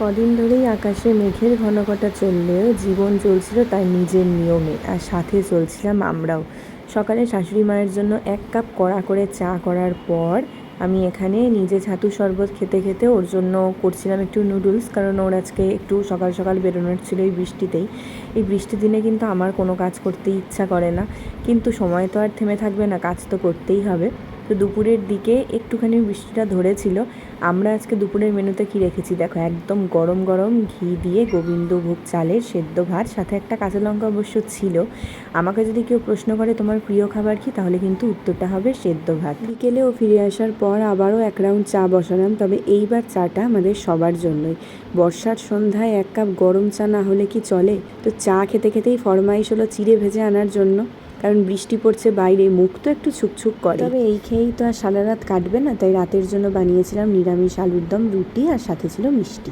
কদিন ধরেই আকাশে মেঘের ঘনঘটা চললেও জীবন চলছিল তার নিজের নিয়মে, আর সাথে চলছিলাম আমরাও। সকালে শাশুড়ি মায়ের জন্য 1 কাপ কড়া করে চা করার পর আমি এখানে নিজে ছাতু শরবত খেতে খেতে ওর জন্য করছিলাম একটু নুডলস, কারণ ওর আজকে একটু সকাল সকাল বেরোনোর ছিল এই বৃষ্টিতেই। এই বৃষ্টির দিনে কিন্তু আমার কোনো কাজ করতে ইচ্ছা করে না, কিন্তু সময় তো আর থেমে থাকবে না, কাজ তো করতেই হবে। তো দুপুরের দিকে একটুখানি বৃষ্টিটা ধরেছিল। আমরা আজকে দুপুরের মেনুতে কি রেখেছি দেখো, একদম গরম গরম ঘি দিয়ে গোবিন্দভোগ চালের সেদ্ধ ভাত, সাথে একটা কাঁচা লঙ্কা অবশ্য ছিল। আমাকে যদি কেউ প্রশ্ন করে তোমার প্রিয় খাবার কি, তাহলে কিন্তু উত্তরটা হবে সেদ্ধ ভাত। বিকেলেও ফিরে আসার পর আবারও 1 রাউন্ড চা বসালাম, তবে এইবার চাটা আমাদের সবার জন্যই। বর্ষার সন্ধ্যায় 1 কাপ গরম চা না হলে কি চলে? তো চা খেতে খেতেই ফরমাইশ হলো চিড়ে ভেজে আনার জন্য, কারণ বৃষ্টি পড়ছে বাইরে, মুখ তো একটু ছুকছুক করে। তবে এই খেয়েই তো আর সারা রাত কাটবে না, তাই রাতের জন্য বানিয়েছিলাম নিরামিষ আলুর দম, রুটি, আর সাথে ছিল মিষ্টি।